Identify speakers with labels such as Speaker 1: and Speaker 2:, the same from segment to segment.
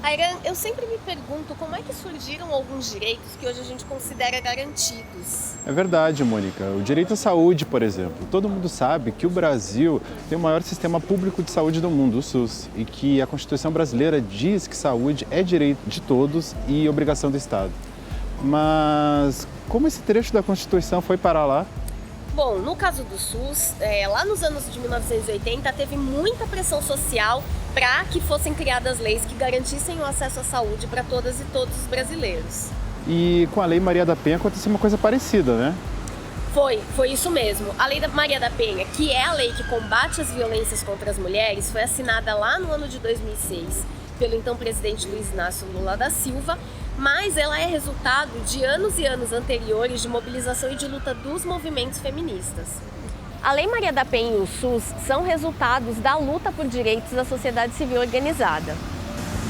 Speaker 1: Ayran, eu sempre me pergunto como é que surgiram alguns direitos que hoje a gente considera garantidos.
Speaker 2: É verdade, Mônica. O direito à saúde, por exemplo. Todo mundo sabe que o Brasil tem o maior sistema público de saúde do mundo, o SUS, e que a Constituição brasileira diz que saúde é direito de todos e obrigação do Estado. Mas como esse trecho da Constituição foi parar lá?
Speaker 1: Bom, no caso do SUS, lá nos anos de 1980, teve muita pressão social para que fossem criadas leis que garantissem o acesso à saúde para todas e todos os brasileiros.
Speaker 2: E com a Lei Maria da Penha aconteceu uma coisa parecida, né?
Speaker 1: Foi isso mesmo. A Lei da Maria da Penha, que é a lei que combate as violências contra as mulheres, foi assinada lá no ano de 2006 pelo então presidente Luiz Inácio Lula da Silva, mas ela é resultado de anos e anos anteriores de mobilização e de luta dos movimentos feministas. A Lei Maria da Penha e o SUS são resultados da luta por direitos da sociedade civil organizada.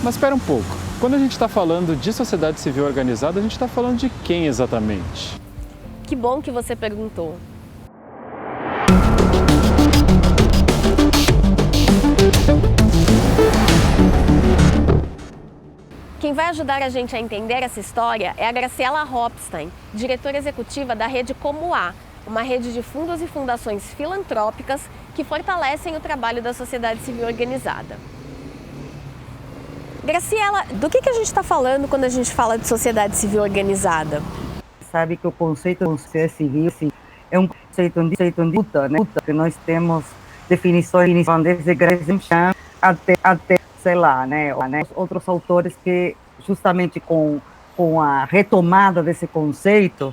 Speaker 2: Mas espera um pouco. Quando a gente está falando de sociedade civil organizada, a gente está falando de quem exatamente?
Speaker 1: Que bom que você perguntou. Quem vai ajudar a gente a entender essa história é a Graciela Hopstein, diretora executiva da Rede Como Há, uma rede de fundos e fundações filantrópicas que fortalecem o trabalho da sociedade civil organizada. Graciela, do que a gente está falando quando a gente fala de sociedade civil organizada?
Speaker 3: Sabe que o conceito de sociedade civil é um conceito de luta, né? Que nós temos definições desde Gresham até sei lá, né? Outros autores que justamente com a retomada desse conceito,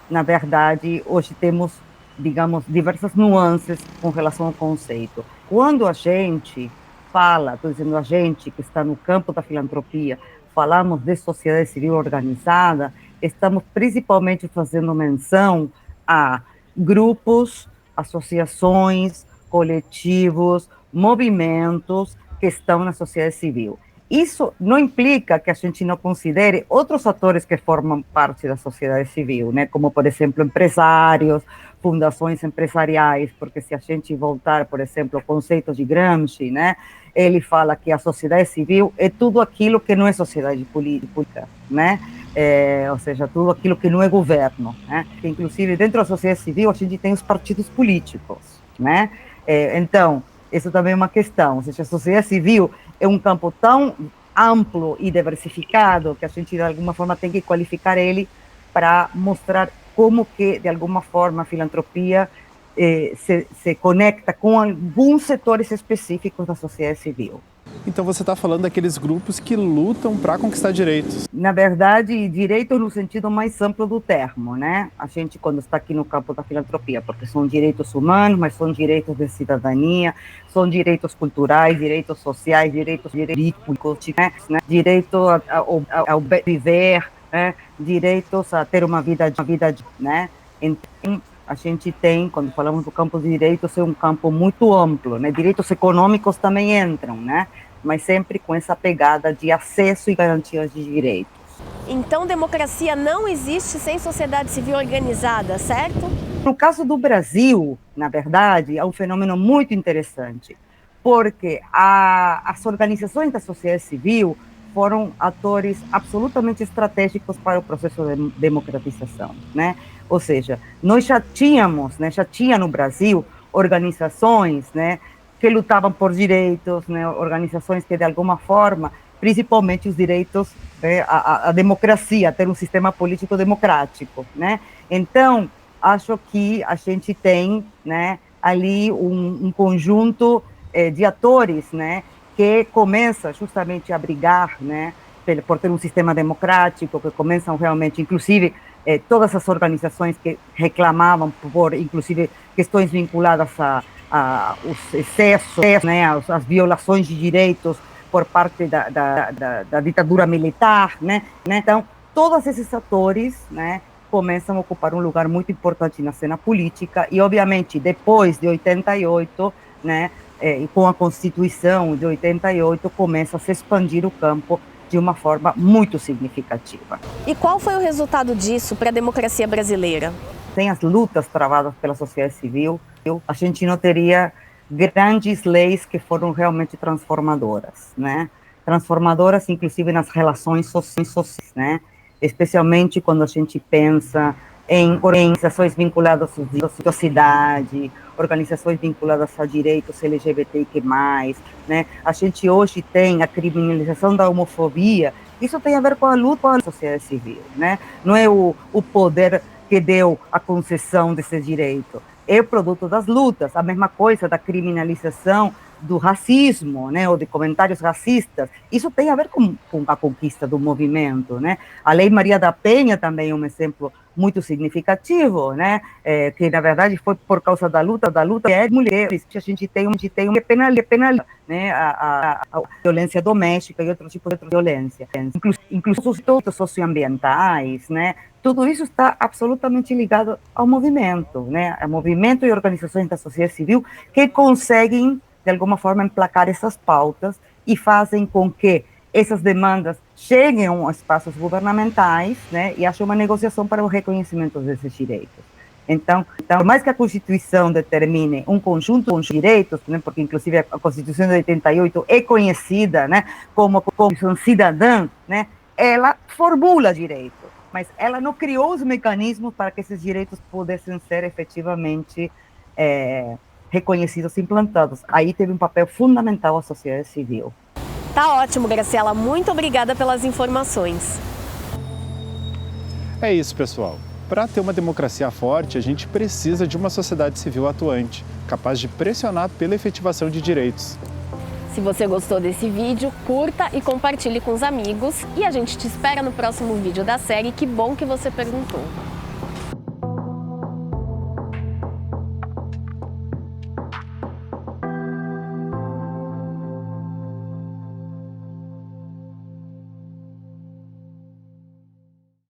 Speaker 3: na verdade, hoje temos, digamos, diversas nuances com relação ao conceito. Quando a gente fala, estou dizendo a gente que está no campo da filantropia, falamos de sociedade civil organizada, estamos principalmente fazendo menção a grupos, associações, coletivos, movimentos que estão na sociedade civil. Isso não implica que a gente não considere outros atores que formam parte da sociedade civil, né? Como, por exemplo, empresários, fundações empresariais, porque se a gente voltar, por exemplo, ao conceito de Gramsci, né? Ele fala que a sociedade civil é tudo aquilo que não é sociedade política, né? Ou seja, tudo aquilo que não é governo, né? Que, inclusive, dentro da sociedade civil, a gente tem os partidos políticos, né? Então, isso também é uma questão, ou seja, a sociedade civil é um campo tão amplo e diversificado que a gente, de alguma forma, tem que qualificar ele para mostrar como que, de alguma forma, a filantropia se conecta com alguns setores específicos da sociedade civil.
Speaker 2: Então você está falando daqueles grupos que lutam para conquistar direitos.
Speaker 3: Na verdade, direitos no sentido mais amplo do termo, né? A gente, quando está aqui no campo da filantropia, porque são direitos humanos, mas são direitos de cidadania, são direitos culturais, direitos sociais, direitos políticos, né? Direito ao viver, né? Direitos a ter uma vida, né? Então, a gente tem, quando falamos do campo de direitos, é um campo muito amplo, né? Direitos econômicos também entram, né? Mas sempre com essa pegada de acesso e garantias de direitos.
Speaker 1: Então, democracia não existe sem sociedade civil organizada, certo?
Speaker 3: No caso do Brasil, na verdade, é um fenômeno muito interessante, porque as organizações da sociedade civil foram atores absolutamente estratégicos para o processo de democratização, né? Ou seja, nós já tínhamos, né, já tinha no Brasil organizações, né, que lutavam por direitos, né, organizações que de alguma forma, principalmente os direitos, né, a democracia, ter um sistema político democrático, né? Então, acho que a gente tem, né, ali um conjunto de atores, né, que começa justamente a brigar, né, por ter um sistema democrático, que começam realmente, inclusive, todas as organizações que reclamavam por, inclusive, questões vinculadas aos excessos, né, às violações de direitos por parte da ditadura militar, né? Então, todos esses atores, né, começam a ocupar um lugar muito importante na cena política e, obviamente, depois de 88, né, e com a Constituição de 88, começa a se expandir o campo de uma forma muito significativa.
Speaker 1: E qual foi o resultado disso para a democracia brasileira?
Speaker 3: Sem as lutas travadas pela sociedade civil, a gente não teria grandes leis que foram realmente transformadoras, né? transformadoras, inclusive nas relações sociais, né? Especialmente quando a gente pensa em organizações vinculadas à sociedade, organizações vinculadas a direitos LGBTQ+, né? A gente hoje tem a criminalização da homofobia, isso tem a ver com a luta da sociedade civil, né? Não é o poder que deu a concessão desse direito, é produto das lutas, a mesma coisa da criminalização do racismo, né, ou de comentários racistas, isso tem a ver com a conquista do movimento, né? A Lei Maria da Penha também é um exemplo muito significativo, né, que na verdade foi por causa da luta de mulheres, que a gente tem uma penal, né, a violência doméstica e outro tipo de violência, inclusive os aspectos socioambientais, né, tudo isso está absolutamente ligado ao movimento, né, ao movimento e organizações da sociedade civil que conseguem de alguma forma, emplacar essas pautas e fazem com que essas demandas cheguem a espaços governamentais, né, e haja uma negociação para o reconhecimento desses direitos. Então, por mais que a Constituição determine um conjunto de direitos, né, porque inclusive a Constituição de 88 é conhecida, né, como Constituição cidadã, né, ela formula direitos, mas ela não criou os mecanismos para que esses direitos pudessem ser efetivamente reconhecidos e implantados. Aí teve um papel fundamental a sociedade civil.
Speaker 1: Tá ótimo, Graciela. Muito obrigada pelas informações.
Speaker 2: É isso, pessoal. Para ter uma democracia forte, a gente precisa de uma sociedade civil atuante, capaz de pressionar pela efetivação de direitos.
Speaker 1: Se você gostou desse vídeo, curta e compartilhe com os amigos. E a gente te espera no próximo vídeo da série Que Bom Que Você Perguntou.